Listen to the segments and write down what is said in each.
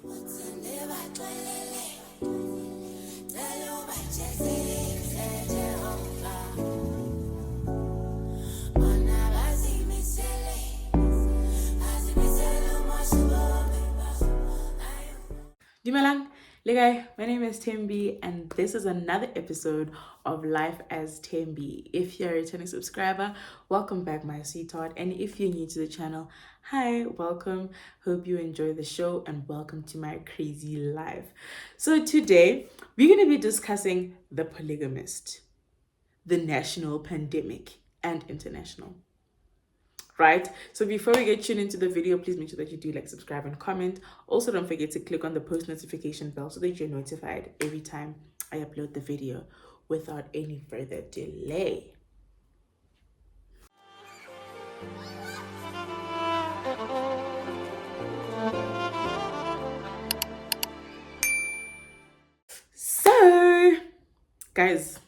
Dumelang, Legay, my name is Thembi, and this is another episode of Life as Thembi. If you're a returning subscriber, welcome back, my sweetheart. And if you're new to the channel, hi, welcome. Hope you enjoy the show and welcome to my crazy life. So today, we're going to be discussing the polygamist, the national pandemic, and international. Right, so before we get tuned into the video, please make sure that you do like, subscribe, and comment. Also, don't forget to click on the post notification bell so that you're notified every time I upload the video. Without any further delay, so guys,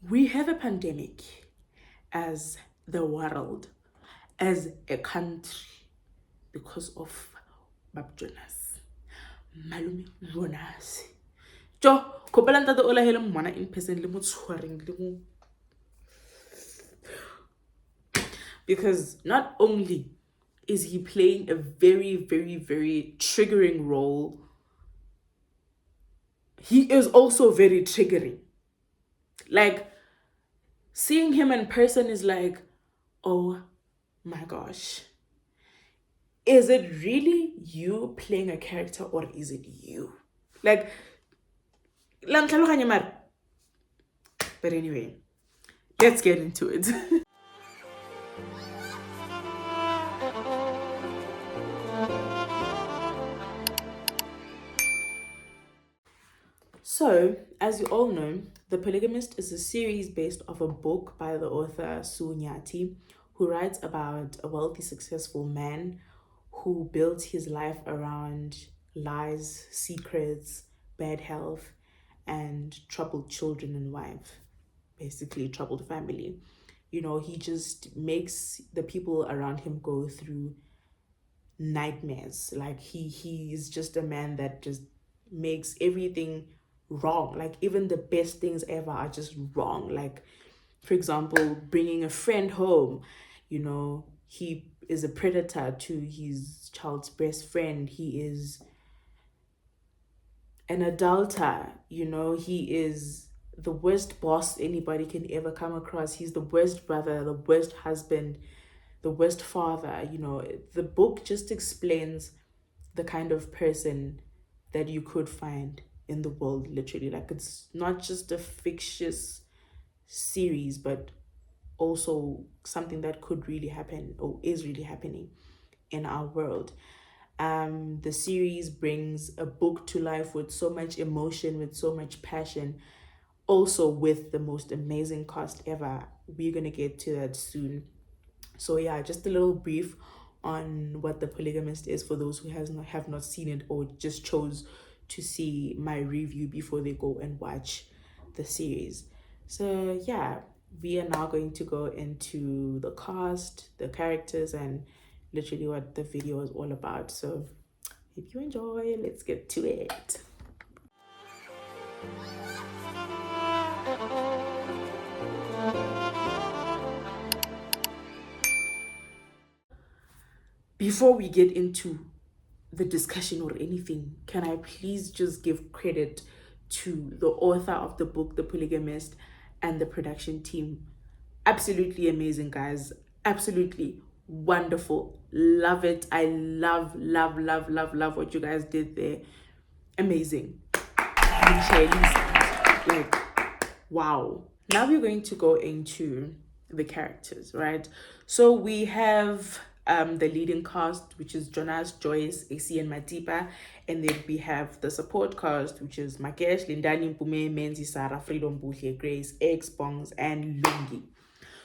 we have a pandemic as the world, as a country, because of Bab Jonas, Malume Jonas. Jo, kopela ntate o lahele mwana in person le mo tshwareng le mo, because not only is he playing a very, very, very triggering role, he is also very triggering. Like, seeing him in person is like, oh my gosh, is it really you playing a character or is it you? Like, but anyway, let's get into it. So, as you all know, The Polygamist is a series based off a book by the author Sue Nyati, who writes about a wealthy, successful man who built his life around lies, secrets, bad health, and troubled children and wife, basically troubled family. You know, he just makes the people around him go through nightmares. Like, he is just a man that just makes everything wrong. Like, even the best things ever are just wrong. Like, for example, bringing a friend home, you know, he is a predator to his child's best friend. He is an adulterer, you know, he is the worst boss anybody can ever come across. He's the worst brother, the worst husband, the worst father. You know, the book just explains the kind of person that you could find in the world, literally. Like, it's not just a fictitious series, but also something that could really happen or is really happening in our world. The series brings a book to life with so much emotion, with so much passion, also with the most amazing cast ever. We're gonna get to that soon. So yeah, just a little brief on what The Polygamist is for those who have not seen it or just chose to see my review before they go and watch the series. So yeah, we are now going to go into the cast, the characters, and literally what the video is all about. So if you enjoy, let's get to it. Before we get into the discussion or anything, can I please just give credit to the author of the book, The Polygamist, and the production team. Absolutely amazing, guys. Absolutely wonderful. Love it. I love what you guys did there. Amazing. Like, wow. Now we're going to go into the characters, right? So we have the leading cast, which is Jonas, Joyce, AC, and Matipa, and then we have the support cast, which is Makesh, Lindani, Mpume, Menzi, Sarah, Freedom, Buhle, Grace, X, Bongs, and Lungi.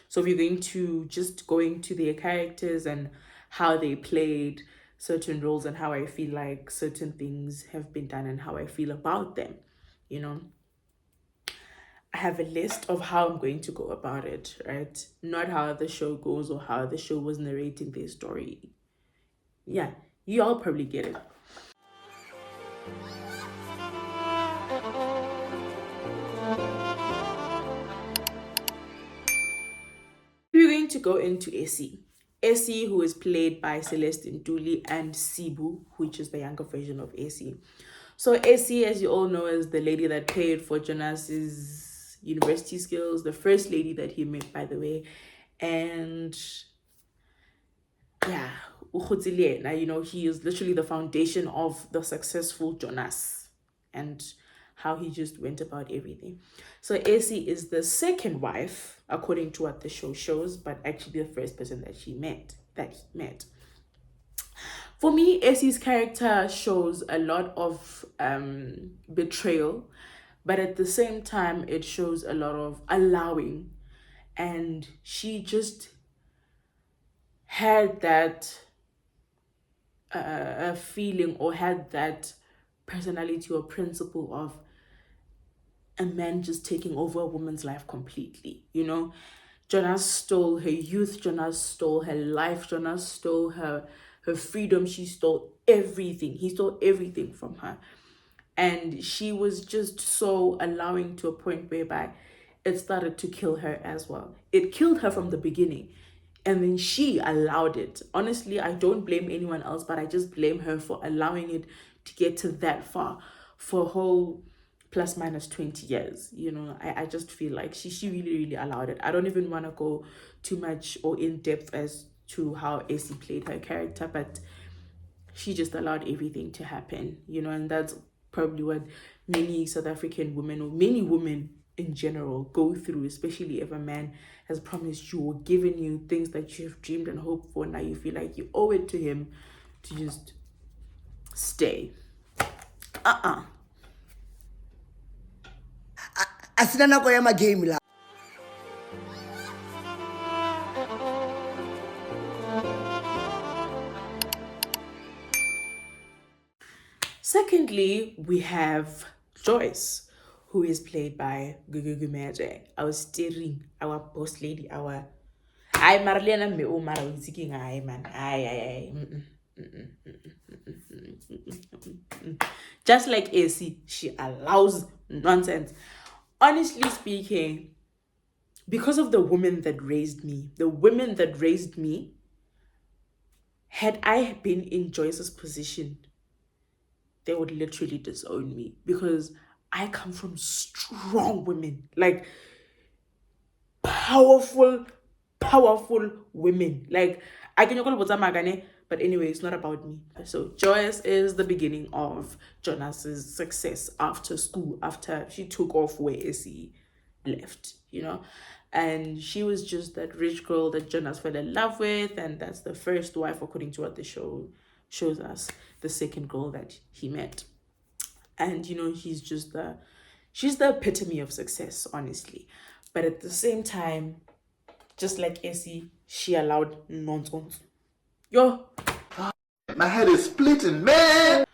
So we're going to just go into their characters and how they played certain roles and how I feel like certain things have been done and how I feel about them, you know. I have a list of how I'm going to go about it, right? Not how the show goes or how the show was narrating their story. Yeah, you all probably get it. We're going to go into Essie. Essie, who is played by Celestine Dooley, and Sibu, which is the younger version of Essie. So Essie, as you all know, is the lady that paid for Jonas's university skills, the first lady that he met, by the way. And yeah, now, he is literally the foundation of the successful Jonas and how he just went about everything. So Essie is the second wife, according to what the show shows, but actually the first person that he met. For me, Essie's character shows a lot of betrayal, but at the same time, it shows a lot of allowing. And she just had that feeling, or had that personality or principle of a man just taking over a woman's life completely. Jonas stole her youth, Jonas stole her life, Jonas stole her freedom, she stole everything. He stole everything from her. And she was just so allowing, to a point whereby it started to kill her as well. It killed her from the beginning. And then she allowed it. Honestly, I don't blame anyone else, but I just blame her for allowing it to get to that far for a whole plus minus 20 years. I just feel like she really, really allowed it. I don't even want to go too much or in depth as to how Essie played her character, but she just allowed everything to happen, and that's probably what many South African women, or many women in general, go through, especially if a man has promised you or given you things that you've dreamed and hoped for. Now you feel like you owe it to him to just stay. Asina nako ya magame la. Secondly, we have Joyce, who is played by Gugugu Magic, our steering, our boss lady, our I Marlena me o mara uziking I man. I. Just like AC, she allows nonsense. Honestly speaking, because of the women that raised me, had I been in Joyce's position, they would literally disown me, because I come from strong women, like powerful women. Like, I can call magane, but anyway, it's not about me. So Joyce is the beginning of Jonas's success after school, after she took off where Essie left, and she was just that rich girl that Jonas fell in love with, and that's the first wife, according to what the show shows us, the second girl that he met. And she's the epitome of success, honestly. But at the same time, just like Essie, she allowed nonsense. My head is splitting, man.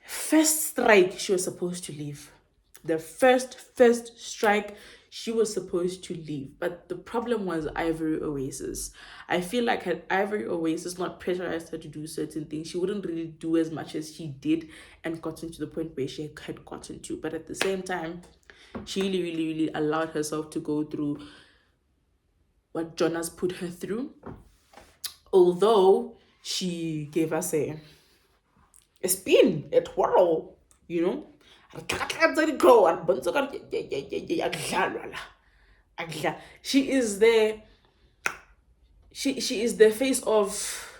First strike, she was supposed to leave. The first strike, she was supposed to leave. But the problem was Ivory Oasis. I feel like had Ivory Oasis not pressurized her to do certain things, she wouldn't really do as much as she did and gotten to the point where she had gotten to. But at the same time, she really, really, really allowed herself to go through what Jonas put her through. Although she gave us a spin, a twirl, she is the she is the face of,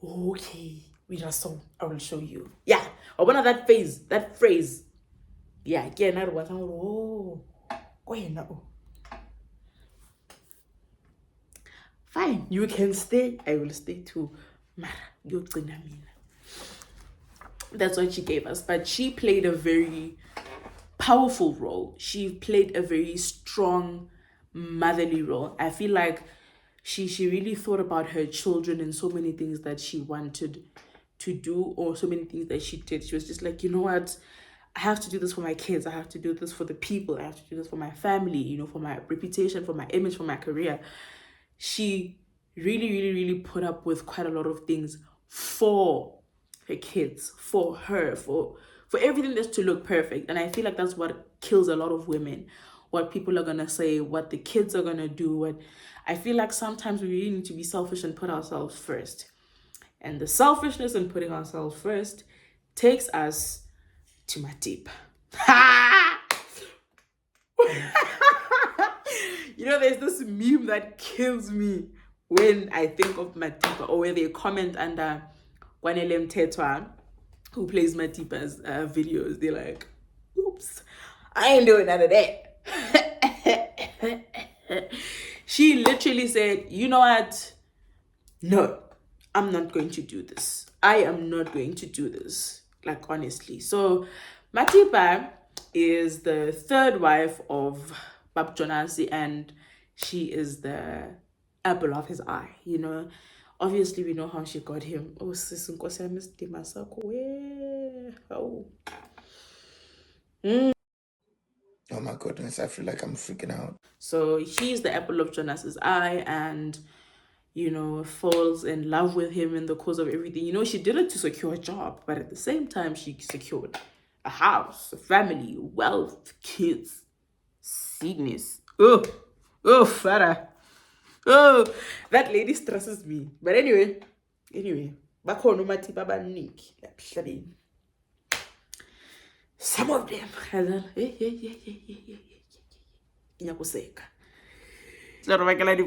okay, we just saw, I will show you. Yeah, or one of that phrase. Yeah, again, I was now. Fine, you can stay, I will stay too. Mara, that's what she gave us. But she played a very powerful role. She played a very strong motherly role. I feel like she really thought about her children and so many things that she wanted to do, or so many things that she did. She was just like, you know what, I have to do this for my kids, I have to do this for the people, I have to do this for my family, for my reputation, for my image, for my career. She really, really, really put up with quite a lot of things for her kids, for her, for everything that's to look perfect. And I feel like that's what kills a lot of women. What people are gonna say, what the kids are gonna do, what I feel like sometimes we really need to be selfish and put ourselves first. And the selfishness and putting ourselves first takes us to Matip. You know, there's this meme that kills me when I think of Matipa, or where they comment under Kwanele Mtetwa, who plays Matipa's videos. They're like, oops, I ain't doing none of that. She literally said, you know what? No, I'm not going to do this. I am not going to do this. Like, honestly. So, Matipa is the third wife of Bab Jonasi, and she is the apple of his eye, you know. Obviously, we know how she got him. Oh, sis, Nkosi, I missed him. Oh. Oh my goodness, I feel like I'm freaking out. So he's the apple of Jonas's eye, and you know, falls in love with him in the course of everything. You know, she did it to secure a job, but at the same time, she secured a house, a family, wealth, kids, sickness. Oh, Farah. Oh, that lady stresses me. But anyway, back home, Matipa Banik. Some of them. Nyakuseka. Claro, va a quedar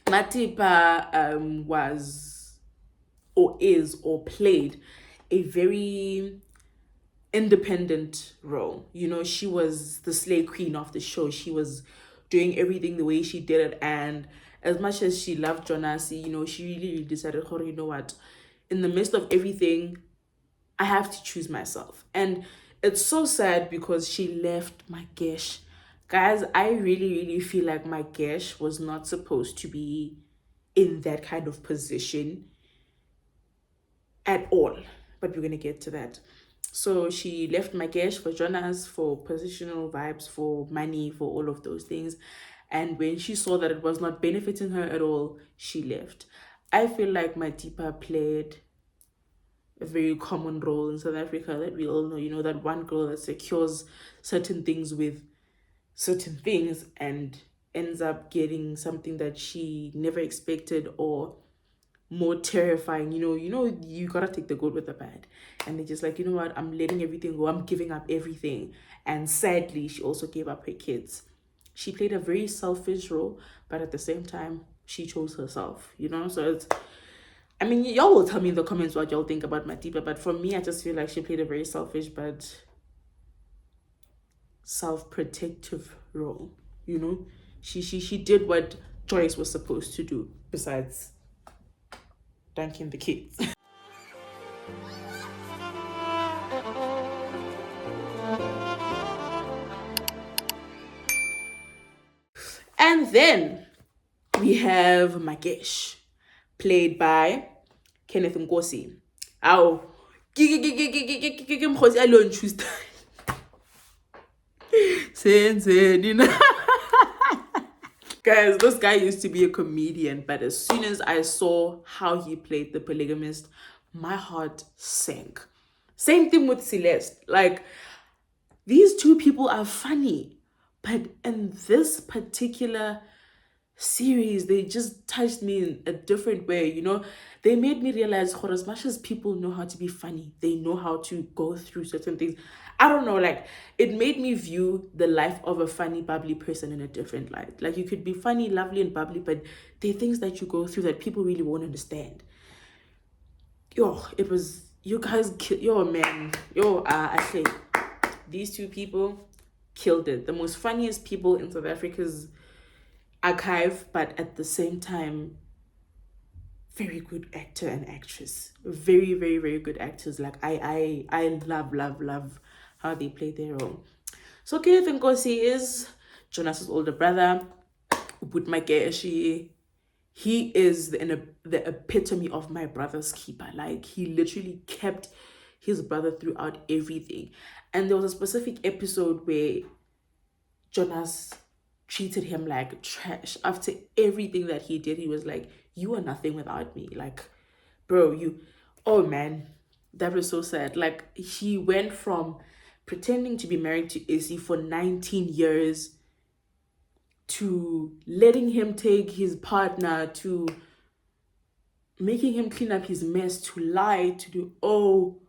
Matipa was or is or played a very independent role. You know, she was the slay queen of the show. She was doing everything the way she did it, and as much as she loved Jonasi, you know, she really decided, you know what, in the midst of everything, I have to choose myself. And it's so sad because she left Magesh. Guys, I really feel like Magesh was not supposed to be in that kind of position at all. But we're going to get to that. So she left Magesh for Jonas, for positional vibes, for money, for all of those things. And when she saw that it was not benefiting her at all, she left. I feel like Matipa played a very common role in South Africa that we all know. You know, that one girl that secures certain things with certain things and ends up getting something that she never expected, or more terrifying. You gotta take the good with the bad. And they're just like, you know what, I'm letting everything go, I'm giving up everything. And sadly, she also gave up her kids. She played a very selfish role, but at the same time, she chose herself, you know. So it's, I mean, y'all will tell me in the comments what y'all think about Matipa, but for me, I just feel like she played a very selfish but self-protective role, you know. She did what Joyce was supposed to do, besides dunking the kids. And then we have Magesh, played by Kenneth Nkosi. Ow. Mkhosi alone choose Guys, this guy used to be a comedian, but as soon as I saw how he played the polygamist, my heart sank. Same thing with Celeste. Like, these two people are funny, but in this particular series, they just touched me in a different way. You know, they made me realize, as much as people know how to be funny, they know how to go through certain things. I don't know, like, it made me view the life of a funny, bubbly person in a different light. Like, you could be funny, lovely, and bubbly, but there are things that you go through that people really won't understand. It was, you guys, man, I say, these two people killed it. The most funniest people in South Africa's archive, but at the same time, very good actor and actress. Very good actors. Like, I love how they play their role. So Kenneth Nkosi is Jonas's older brother. With Mageshi, he is the epitome of my brother's keeper. Like, he literally kept his brother throughout everything. And there was a specific episode where Jonas treated him like trash. After everything that he did, he was like, you are nothing without me. Like, bro, oh man, that was so sad. Like, he went from pretending to be married to Izzy for 19 years to letting him take his partner, to making him clean up his mess, to lie, to do, oh,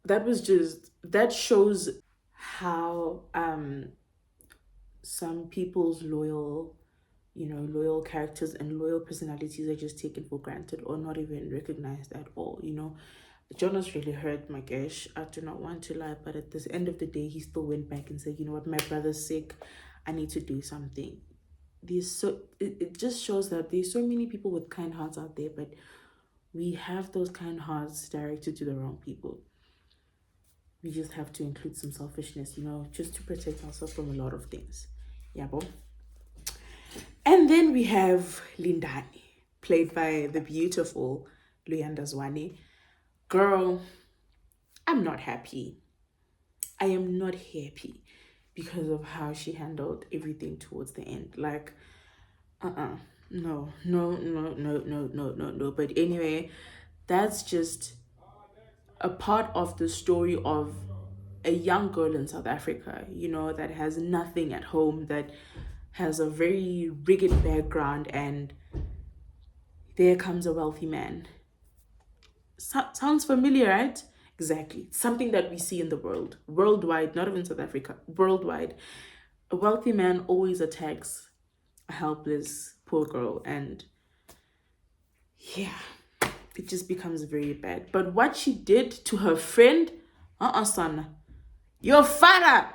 that shows how some people's loyal characters and loyal personalities are just taken for granted or not even recognized at all. Jonas really hurt my gosh. I do not want to lie, but at the end of the day, he still went back and said, you know what, my brother's sick, I need to do something. It just shows that there's so many people with kind hearts out there, but we have those kind hearts directed to the wrong people. We just have to include some selfishness, just to protect ourselves from a lot of things. Yeah, bro. And then we have Lindani, played by the beautiful Luyanda Zwane. Girl, I'm not happy. I am not happy because of how she handled everything towards the end. Like, no. But anyway, that's just a part of the story of a young girl in South Africa, that has nothing at home, that has a very rigid background, and there comes a wealthy man. Sounds familiar, right? Exactly. Something that we see in the world, worldwide, not even South Africa, worldwide. A wealthy man always attacks a helpless poor girl, and yeah, it just becomes very bad. But what she did to her friend, son, your father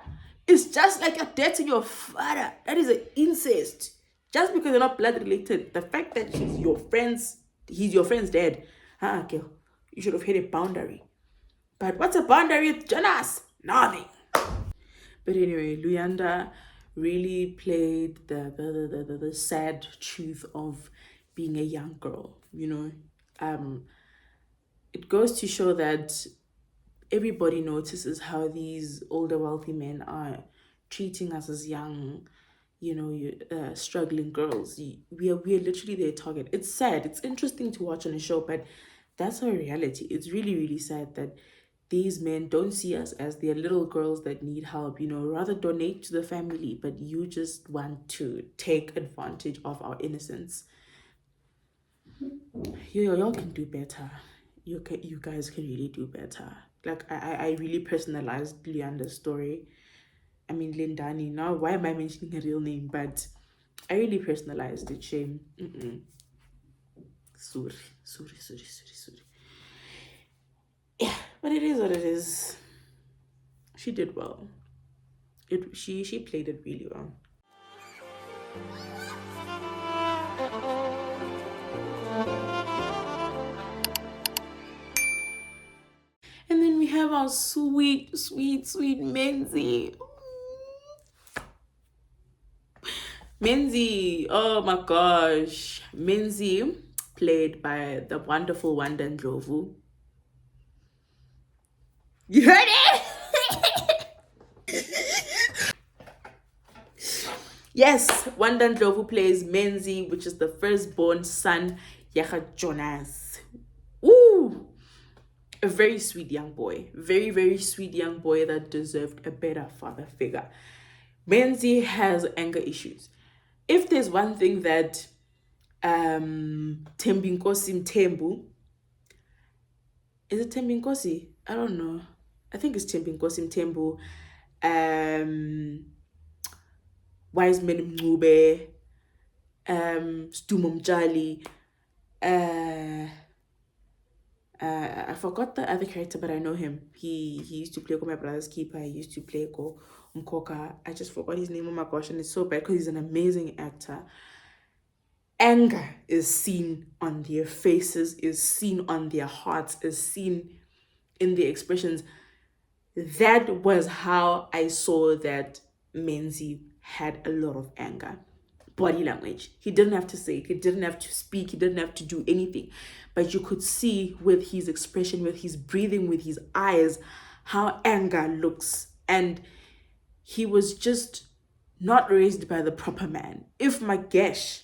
is just like your dad to your father. That is an incest. Just because you're not blood related, the fact that he's your friend's dad, girl, you should have hit a boundary. But what's a boundary with Jonas? Nothing. But anyway, Luyanda really played the sad truth of being a young girl, It goes to show that everybody notices how these older wealthy men are treating us as young, struggling girls. We are literally their target. It's sad. It's interesting to watch on a show, but that's our reality. It's really, really sad that these men don't see us as their little girls that need help, rather donate to the family, but you just want to take advantage of our innocence. Y'all can do better. You guys can really do better. Like, I really personalized Leander's story. I mean, Lindani. Now, why am I mentioning her real name? But I really personalized it. Shame. Sorry. Yeah, but it is what it is. She did well. She played it really well. And then we have our sweet Menzi. Menzi, oh my gosh. Menzi, played by the wonderful Wanda Ndlovu. You heard it? Yes, Wanda Ndlovu plays Menzi, which is the firstborn son, Yacha Jonas. Ooh! A very sweet young boy. Very, very sweet young boy that deserved a better father figure. Menzi has anger issues. If there's one thing that Thembi Nkosi Mthembu, is it Thembi Nkosi? I don't know. I think it's Thembi Nkosi Mthembu. Wiseman Mncube, Stumo Mjali, I forgot the other character, but I know him. He used to play Go My Brother's Keeper. He used to play Go Mkoka. I just forgot his name. Oh my gosh, and it's so bad because he's an amazing actor. Anger is seen on their faces, is seen on their hearts, is seen in their expressions. That was how I saw that Menzi had a lot of anger. Body language. He didn't have to say it. He didn't have to speak. He didn't have to do anything. But you could see with his expression, with his breathing, with his eyes, how anger looks. And he was just not raised by the proper man. If Magesh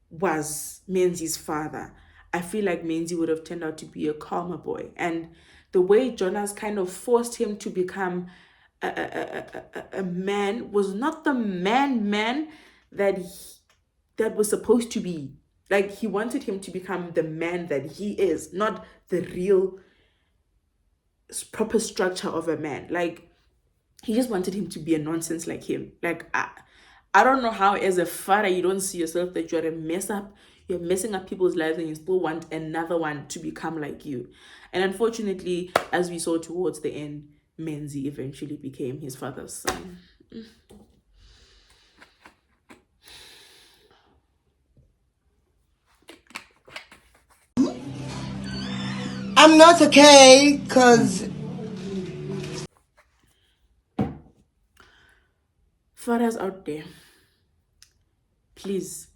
was Menzi's father, I feel like Menzi would have turned out to be a calmer boy. And the way Jonas kind of forced him to become a man was not the man that that was supposed to be. Like, he wanted him to become the man that he is, not the real proper structure of a man. Like, he just wanted him to be a nonsense like him. Like, I don't know how as a father you don't see yourself that you're a mess up, you're messing up people's lives, and you still want another one to become like you. And unfortunately, as we saw towards the end, Menzi eventually became his father's son. I'm not okay, cause Fathers out there, please,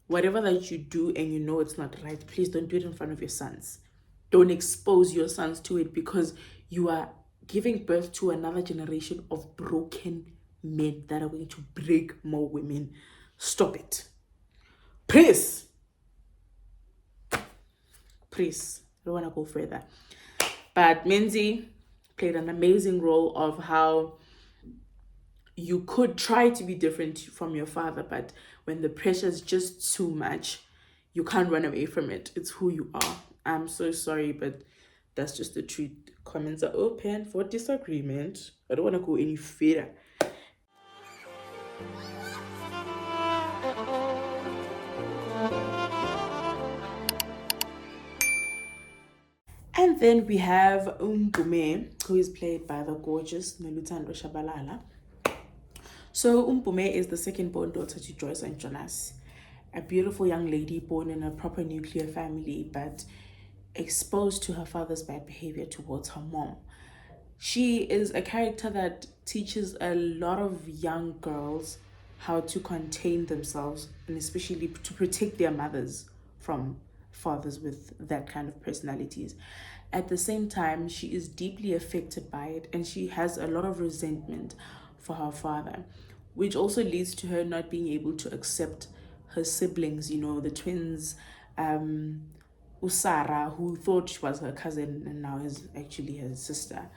whatever that you do and you know it's not right, please don't do it in front of your sons. Don't expose your sons to it, because you are giving birth to another generation of broken men that are going to break more women. Stop it. Please. Please. I don't want to go further. But Menzi played an amazing role of how you could try to be different from your father, but when the pressure is just too much, you can't run away from it. It's who you are. I'm so sorry, but that's just the truth. Comments are open for disagreement. I don't want to go any further. And then we have Umpume, who is played by the gorgeous Nolutando Shabalala. So Umpume is the second-born daughter to Joyce and Jonas, a beautiful young lady born in a proper nuclear family, but exposed to her father's bad behavior towards her mom. She is a character that teaches a lot of young girls how to contain themselves, and especially to protect their mothers from fathers with that kind of personalities. At the same time, she is deeply affected by it, and she has a lot of resentment for her father, which also leads to her not being able to accept her siblings, the twins, Usara, who thought she was her cousin and now is actually her sister.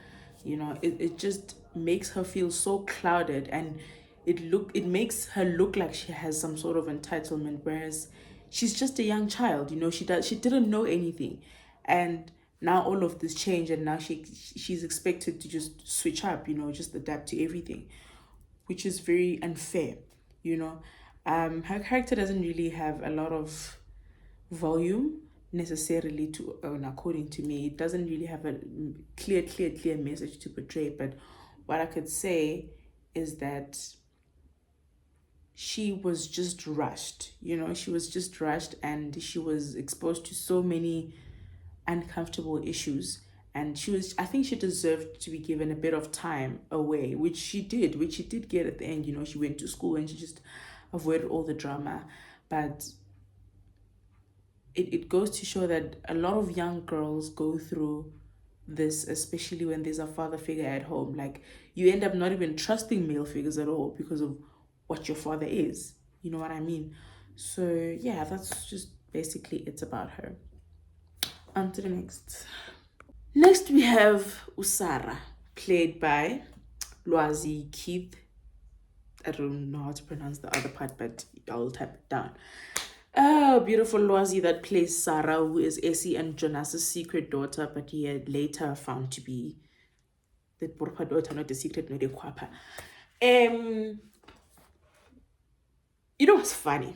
It just makes her feel so clouded, and it makes her look like she has some sort of entitlement, whereas she's just a young child. She didn't know anything, and now all of this change, and now she's expected to just switch up, just adapt to everything, which is very unfair. Her character doesn't really have a lot of volume necessarily to own. According to me, it doesn't really have a clear message to portray, but what I could say is that she was just rushed. She was just rushed, and she was exposed to so many uncomfortable issues, and I think she deserved to be given a bit of time away, which she did get at the end. She went to school and she just avoided all the drama, but it goes to show that a lot of young girls go through this, especially when there's a father figure at home. Like, you end up not even trusting male figures at all because of what your father is. You know what I mean? So yeah, that's just basically it about her. On to the next. Next we have Usara, played by Lwazi Keith. I don't know how to pronounce the other part, but I'll type it down. Oh, beautiful Lwazi that plays Sarah, who is Essie and Jonas's secret daughter, but he had later found to be the proper daughter, not the secret, not the kwapa. You know what's funny?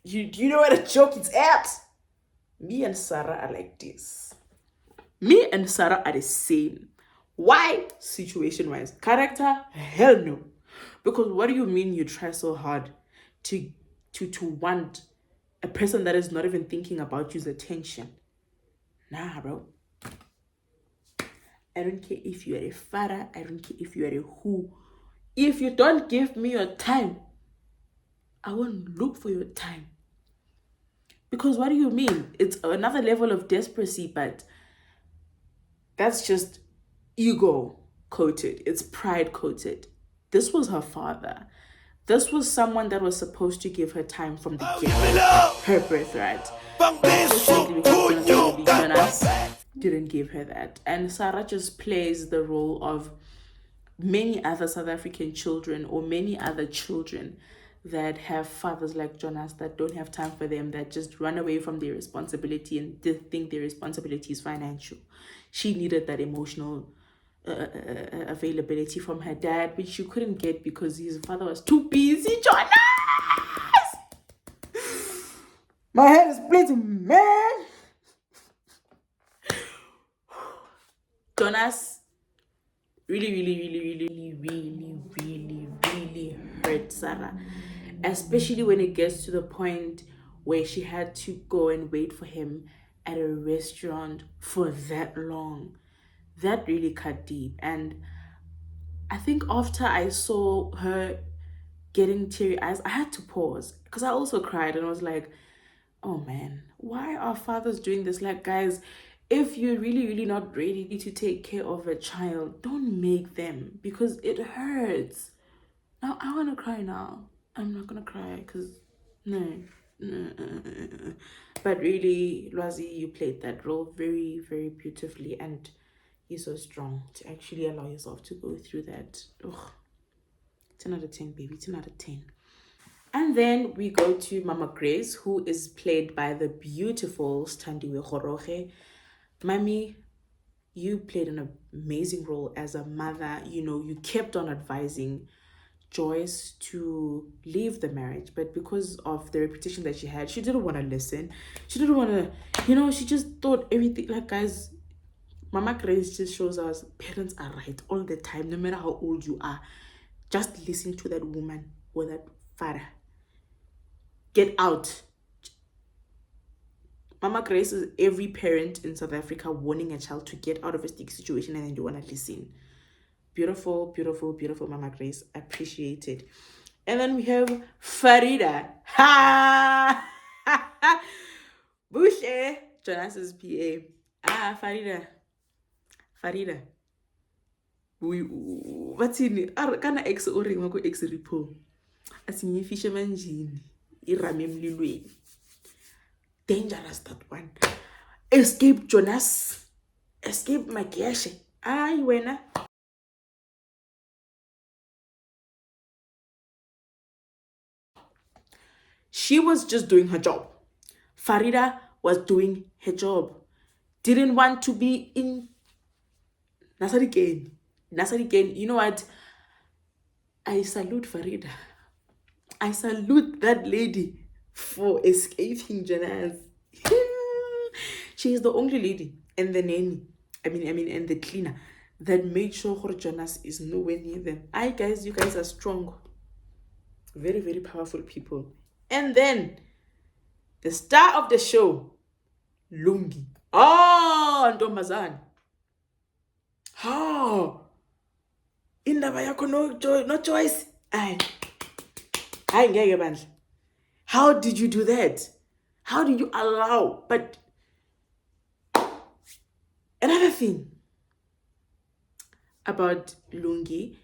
Do you know where the joke is at? Me and Sarah are like this. Me and Sarah are the same. Why? Situation-wise. Character? Hell no. Because what do you mean you try so hard to want a person that is not even thinking about you's attention? Nah, bro. I don't care if you are a father. I don't care if you are a who. If you don't give me your time, I won't look for your time. Because what do you mean? It's another level of desperacy, but that's just ego coated. It's pride coated. This was her father. This was someone that was supposed to give her time from the get-go, her birthright. Unfortunately, because Jonas didn't give her that. And Sarah just plays the role of many other South African children or many other children that have fathers like Jonas that don't have time for them, that just run away from their responsibility and think their responsibility is financial. She needed that emotional availability from her dad, which she couldn't get because his father was too busy. Jonas! My head is splitting, man! Jonas really hurt Sarah, especially when it gets to the point where she had to go and wait for him at a restaurant for that long. That really cut deep. And I think after I saw her getting teary eyes, I had to pause because I also cried and I was like, oh man, why are fathers doing this? Like, guys, if you're really not ready to take care of a child, don't make them, because it hurts. Now I want to cry now. I'm not gonna cry because no. But really, Lwazi, you played that role very beautifully, and you're so strong to actually allow yourself to go through that. Ugh. 10 out of 10, baby. 10 out of 10. And then we go to Mama Grace, who is played by the beautiful Standiwe Goroge. Mami, you played an amazing role as a mother. You know, you kept on advising Joyce to leave the marriage, but because of the reputation that she had, she didn't want to listen. She didn't want to, she just thought everything, like, guys, Mama Grace just shows us parents are right all the time, no matter how old you are. Just listen to that woman or that father. Get out. Mama Grace is every parent in South Africa warning a child to get out of a sticky situation, and then you want to listen. Beautiful Mama Grace. Appreciate it. And then we have Farida. Ha! Bushe, Jonas's PA. Farida. What's in kana ex o ring wa ko ex repo. Asinye fisherman jini. Irame mlilweni. Dangerous, that one. Escape Jonas. Escape Makiashe. Ay, wena. She was just doing her job. Farida was doing her job. Didn't want to be in Nasariken. You know what? I salute Farida. I salute that lady for escaping Jonas. She is the only lady and the nanny, and the cleaner that made sure Jonas is nowhere near them. Guys, you guys are strong. Very powerful people. And then the star of the show, Lungi. Oh, Ntombazana. Oh, indaba yakho no choice. How did you do that? How do you allow? But another thing about Lungi's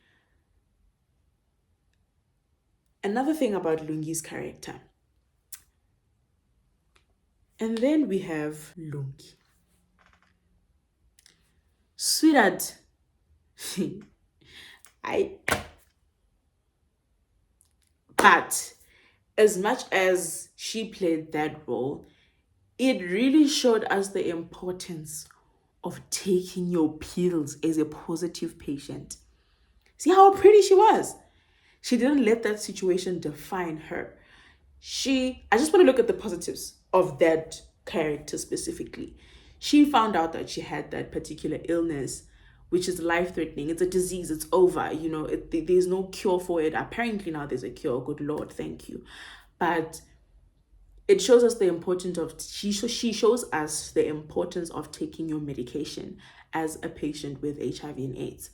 character. And then we have Lungi. Sweetheart. But as much as she played that role, it really showed us the importance of taking your pills as a positive patient. See how pretty she was? She didn't let that situation define her. I just want to look at the positives of that character specifically. She found out that she had that particular illness, which is life-threatening. It's a disease. It's over. There's no cure for it. Apparently now there's a cure. Good Lord, thank you. But it shows us the importance of, she shows us the importance of taking your medication as a patient with HIV and AIDS.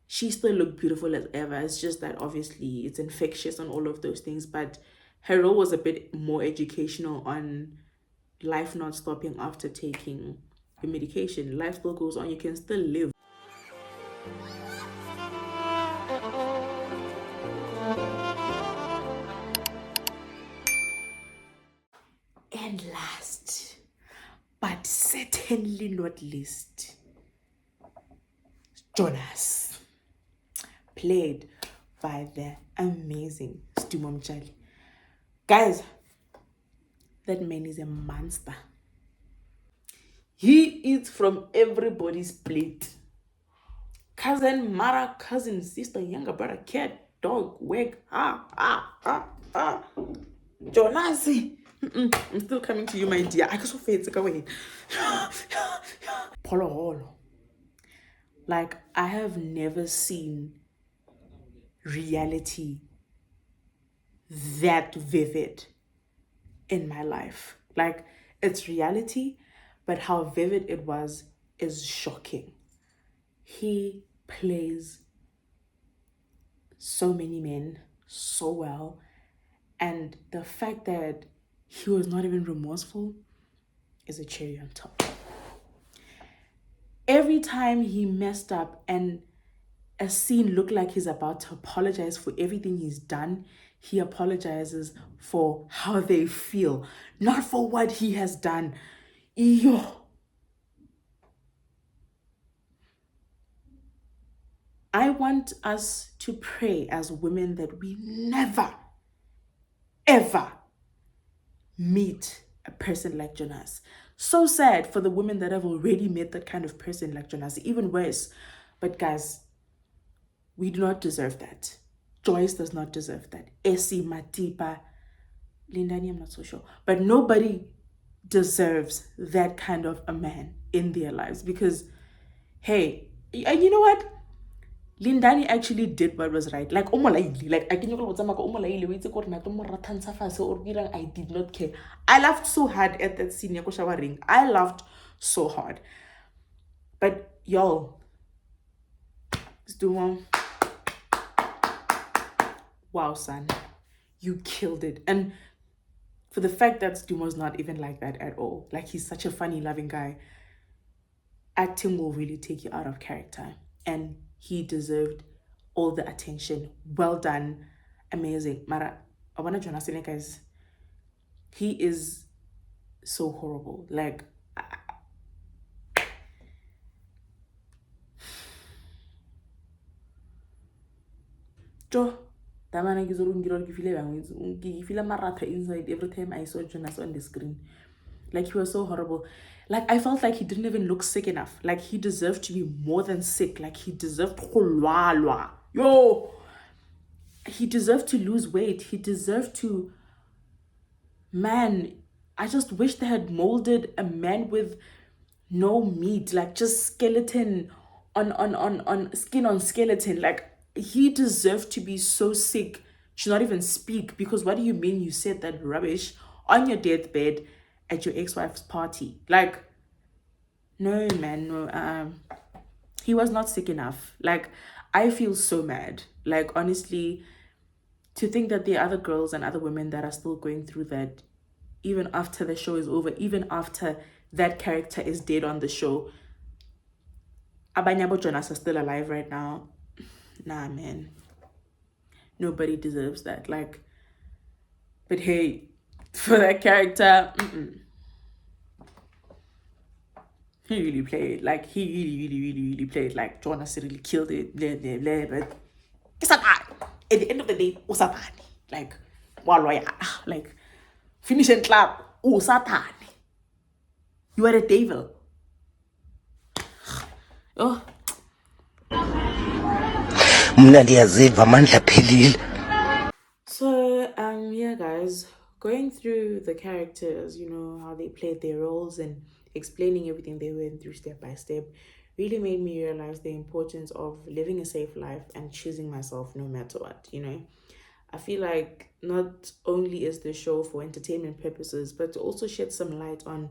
She still looked beautiful as ever. It's just that obviously it's infectious and all of those things. But her role was a bit more educational on life not stopping after taking your medication. Life still goes on. You can still live. And last, but certainly not least, Jonas, played by the amazing Stumo Mchali. Guys, that man is a monster. He eats from everybody's plate. Cousin, mother, cousin, sister, younger brother, cat, dog, wig, Jonas. I'm still coming to you, my dear. I just feel it's away. Polo Holo. Like, I have never seen reality that vivid in my life. Like, it's reality, but how vivid it was is shocking. He plays so many men so well, and the fact that he was not even remorseful is a cherry on top. Every time he messed up and a scene looked like he's about to apologize for everything he's done, he apologizes for how they feel, not for what he has done. Yo. I want us to pray as women that we never, ever meet a person like Jonas. So sad for the women that have already met that kind of person like Jonas, even worse. But guys, we do not deserve that. Joyce does not deserve that. Essie, Matipa, Lindani, I'm not so sure. But nobody deserves that kind of a man in their lives because, hey, and you know what? Lindani actually did what was right. Like, like, I did not care. I laughed so hard at that scene. I laughed so hard. But y'all, wow, son, you killed it. And for the fact that Stumo's not even like that at all, like he's such a funny, loving guy, acting will really take you out of character. And he deserved all the attention. Well done. Amazing. Mara, I want to join us, guys. He is so horrible. Like, that man is feel maratha inside every time I saw Jonas on the screen. Like, he was so horrible. Like, I felt like he didn't even look sick enough. Like, he deserved to be more than sick. Like, he deserved yo. He deserved to lose weight. He deserved to, man, I just wish they had molded a man with no meat, like just skeleton on skin on skeleton. Like, he deserved to be so sick to not even speak. Because what do you mean you said that rubbish on your deathbed at your ex-wife's party? Like, no, man, no. He was not sick enough. Like, I feel so mad. Like, honestly, to think that there are other girls and other women that are still going through that, even after the show is over, even after that character is dead on the show. Abanyabo Jonas are still alive right now. Nah, man. Nobody deserves that. Like, but hey, for that character, he really played. Like, he really played. Like, Jonas really killed it. Blah, blah, blah. But it's at the end of the day, Usatani. Like, like, finish and clap. Usatani. You are a devil. Oh. So, yeah, guys, going through the characters, you know, how they played their roles and explaining everything they went through step by step really made me realize the importance of living a safe life and choosing myself no matter what, you know. I feel like not only is the show for entertainment purposes, but to also shed some light on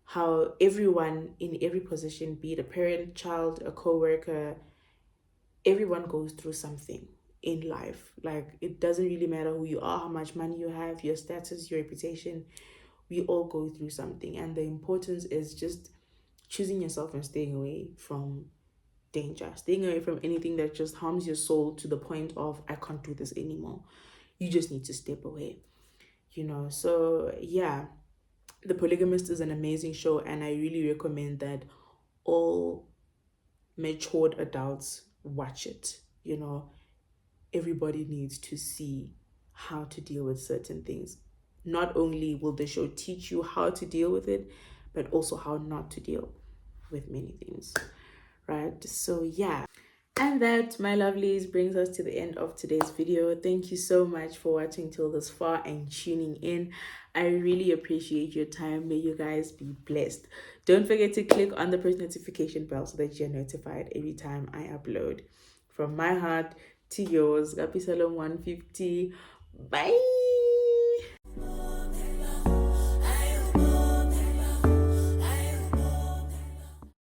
how everyone in every position, be it a parent, child, a co-worker, everyone goes through something in life. Like, it doesn't really matter who you are, how much money you have, your status, your reputation. We all go through something, and the importance is just choosing yourself and staying away from danger, staying away from anything that just harms your soul to the point of, I can't do this anymore. You just need to step away, you know. So yeah, The Polygamist is an amazing show, and I really recommend that all matured adults watch it. You know, everybody needs to see how to deal with certain things. Not only will the show teach you how to deal with it, but also how not to deal with many things, right? So yeah. And that, my lovelies, brings us to the end of today's video. Thank you so much for watching till this far and tuning in. I really appreciate your time. May you guys be blessed. Don't forget to click on the post notification bell so that you're notified every time I upload. From my heart to yours, Gapi Salom 150. Bye.